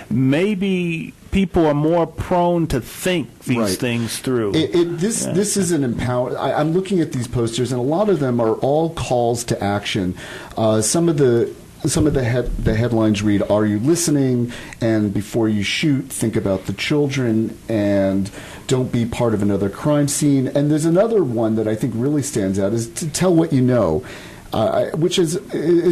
maybe people are more prone to think these things through. This is an empower. I'm looking at these posters, and a lot of them are all calls to action. Some of the headlines read, "Are you listening?" and "Before you shoot, think about the children," and "Don't be part of another crime scene." And there's another one that I think really stands out, is to tell what you know. Which is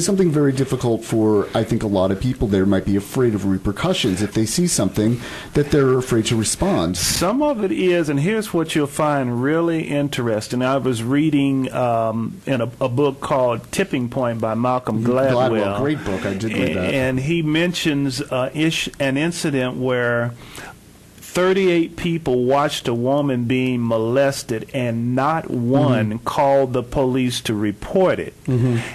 something very difficult for, I think, a lot of people. They might be afraid of repercussions if they see something that they're afraid to respond. Some of it is, and here's what you'll find really interesting. I was reading in a book called Tipping Point by Malcolm Gladwell. Great book. I did read that. And he mentions an incident where 38 people watched a woman being molested, and not one called the police to report it.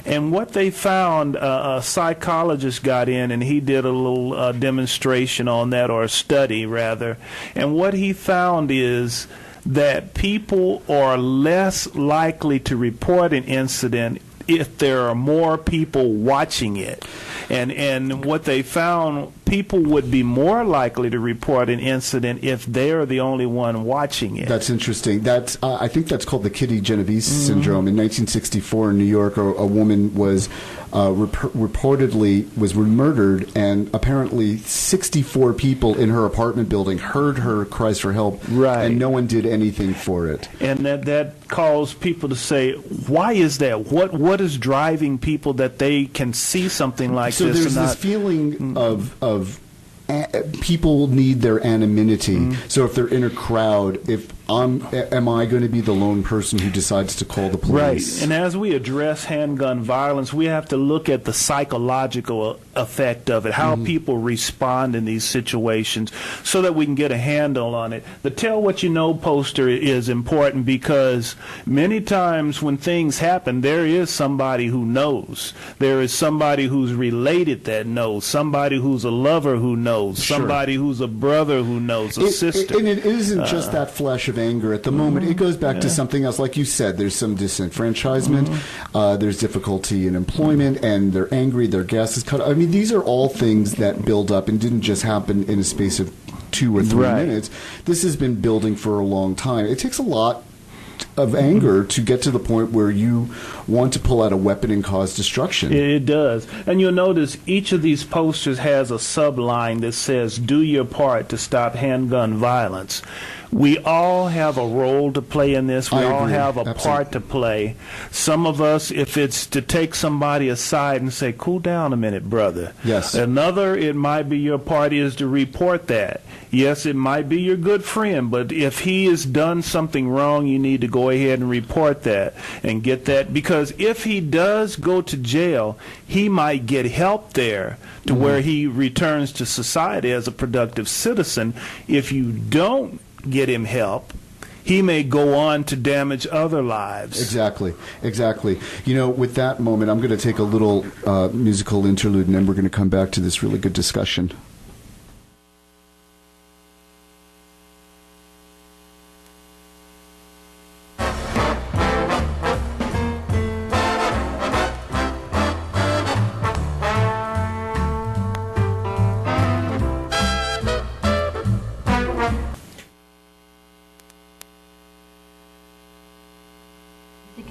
And what they found, a psychologist got in, and he did a little demonstration on that, or a study rather. And what he found is that people are less likely to report an incident if there are more people watching it. And what they found, people would be more likely to report an incident if they're the only one watching it. That's interesting. That's I think that's called the Kitty Genovese syndrome. In 1964 in New York, a woman was reportedly was murdered, and apparently 64 people in her apartment building heard her cries for help, and no one did anything for it. And that caused people to say, why is that? What is driving people that they can see something like so this? So there's this feeling of people need their anonymity. So if they're in a crowd, am I going to be the lone person who decides to call the police? Right. And as we address handgun violence, we have to look at the psychological effect of it, how people respond in these situations, so that we can get a handle on it. The Tell What You Know poster is important because many times when things happen, there is somebody who knows. There is somebody who's related that knows, somebody who's a lover who knows, somebody who's a brother who knows, a sister. And it isn't just that flash of anger at the moment. It goes back to something else. Like you said, there's some disenfranchisement, there's difficulty in employment, and they're angry, their gas is cut. I mean, these are all things that build up and didn't just happen in a space of 2 or 3 minutes. This has been building for a long time. It takes a lot of anger to get to the point where you want to pull out a weapon and cause destruction. It does. And you'll notice each of these posters has a subline that says, "Do your part to stop handgun violence." We all have a role to play in this. We all have a part to play. Some of us, if it's to take somebody aside and say, "Cool down a minute, brother." Yes. Another, it might be your part is to report that. Yes, it might be your good friend, but if he has done something wrong, you need to go ahead and report that and get that. Because if he does go to jail, he might get help there to where he returns to society as a productive citizen. If you don't get him help, he may go on to damage other lives. Exactly. You know, with that moment, I'm going to take a little musical interlude, and then we're going to come back to this really good discussion.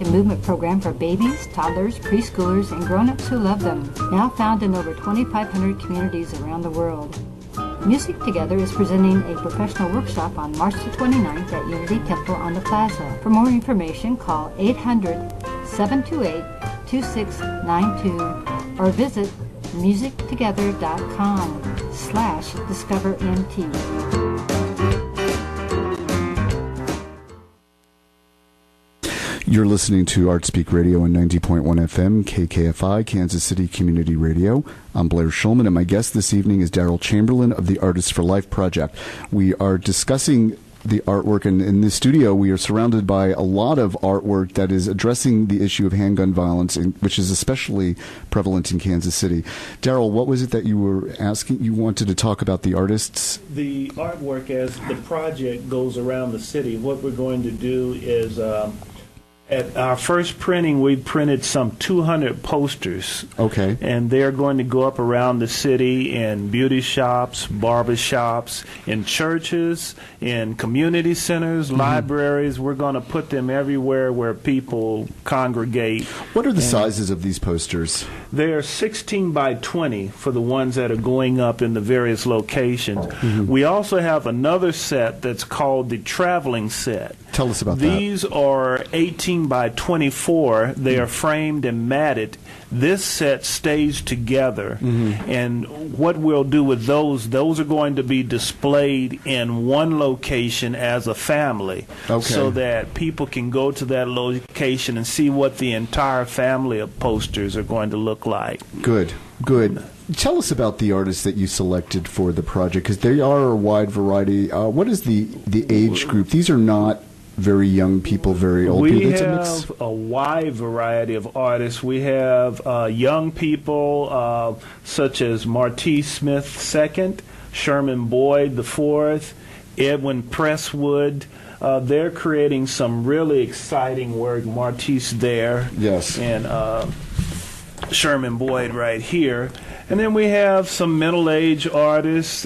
Movement program for babies, toddlers, preschoolers, and grown-ups who love them. Now found in over 2,500 communities around the world. Music Together is presenting a professional workshop on March the 29th at Unity Temple on the Plaza. For more information, call 800-728-2692 or visit musictogether.com/discovernt. You're listening to ArtSpeak Radio on 90.1 FM, KKFI, Kansas City Community Radio. I'm Blair Schulman, and my guest this evening is Darryl Chamberlain of the Artists for Life Project. We are discussing the artwork, and in this studio we are surrounded by a lot of artwork that is addressing the issue of handgun violence, which is especially prevalent in Kansas City. Darryl, what was it that you were asking? You wanted to talk about the artists? The artwork, as the project goes around the city, what we're going to do is At our first printing, we printed some 200 posters. Okay. And they're going to go up around the city in beauty shops, barber shops, in churches, in community centers, libraries. We're going to put them everywhere where people congregate. What are the sizes of these posters? They're 16 by 20 for the ones that are going up in the various locations. We also have another set that's called the traveling set. Tell us about These are 18 by 24. They are framed and matted. This set stays together. And what we'll do with those are going to be displayed in one location as a family. So that people can go to that location and see what the entire family of posters are going to look like. Good. Tell us about the artists that you selected for the project, because they are a wide variety. What is the age group? These are not very young people, very old people. We have a wide variety of artists. We have young people such as Martise Smith II, Sherman Boyd IV, Edwin Presswood. They're creating some really exciting work. Martise there. Yes. And Sherman Boyd right here. And then we have some middle-aged artists,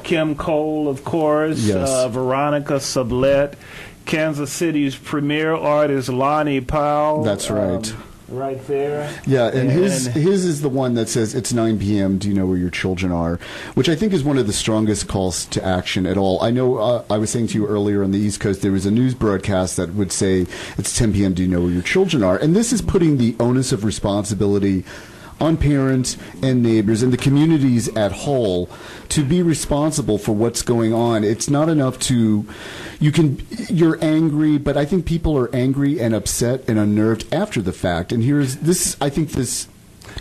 Kim Cole, of course, Veronica Sublette, Kansas City's premier artist, Lonnie Powell. That's right. Right there. Yeah, and his is the one that says, it's 9 p.m., do you know where your children are? Which I think is one of the strongest calls to action at all. I know I was saying to you earlier on the East Coast, there was a news broadcast that would say, it's 10 p.m., do you know where your children are? And this is putting the onus of responsibility on parents and neighbors and the communities at whole to be responsible for what's going on. It's not enough you're angry, but I think people are angry and upset and unnerved after the fact. And I think this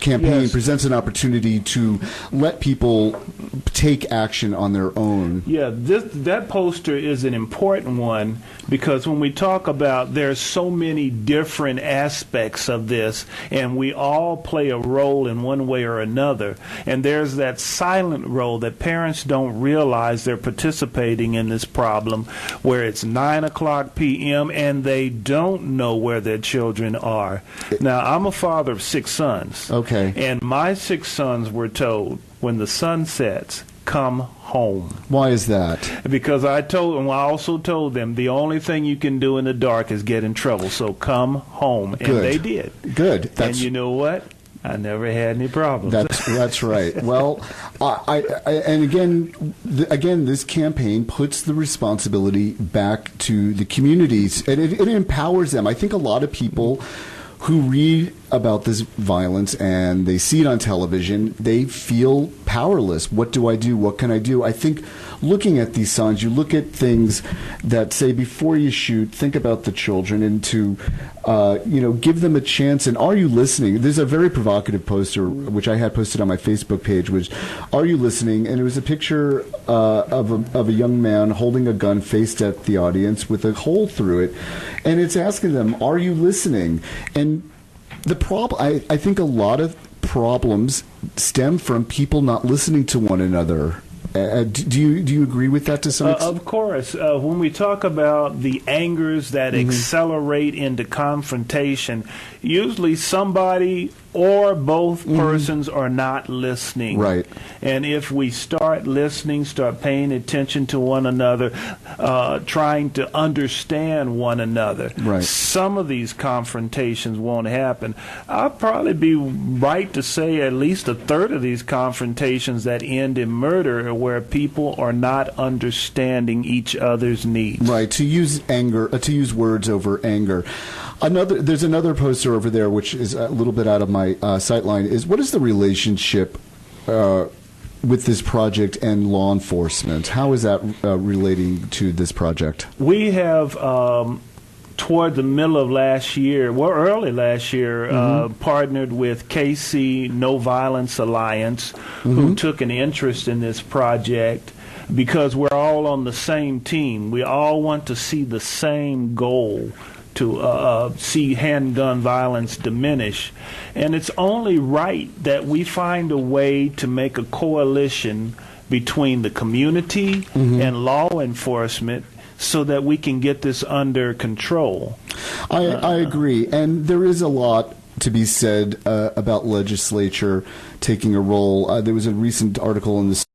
campaign presents an opportunity to let people take action on their own. Yeah, that poster is an important one because when we talk about there's so many different aspects of this, and we all play a role in one way or another. And there's that silent role that parents don't realize they're participating in this problem, where it's 9:00 p.m. and they don't know where their children are. Now, I'm a father of 6 sons. Okay. And my 6 sons were told, when the sun sets, come home. Why is that? Because I also told them the only thing you can do in the dark is get in trouble. So come home. And they did. Good. And you know what? I never had any problems. That's right. Well, and again, this campaign puts the responsibility back to the communities, and it empowers them. I think a lot of people who read about this violence and they see it on television, they feel powerless. What do I do? What can I do? I think looking at these signs, you look at things that say, before you shoot, think about the children, and to give them a chance. And are you listening? There's a very provocative poster which I had posted on my Facebook page, which, are you listening? And it was a picture of a young man holding a gun faced at the audience with a hole through it, and it's asking them, are you listening? And the problem, I think a lot of problems stem from people not listening to one another. Do you agree with that to some extent? Of course. When we talk about the angers that accelerate into confrontation, usually somebody or both persons are not listening. Right. And if we start listening, start paying attention to one another, trying to understand one another, some of these confrontations won't happen. I'll probably be right to say at least a third of these confrontations that end in murder are where people are not understanding each other's needs. Right. To use words over anger. There's another poster over there which is a little bit out of my sightline. Is what is the relationship with this project and law enforcement? How is that relating to this project? We have, toward the middle of last year, early last year, partnered with KC No Violence Alliance, who took an interest in this project because we're all on the same team. We all want to see the same goal, to see handgun violence diminish. And it's only right that we find a way to make a coalition between the community and law enforcement so that we can get this under control. I agree, and there is a lot to be said about legislature taking a role. There was a recent article in the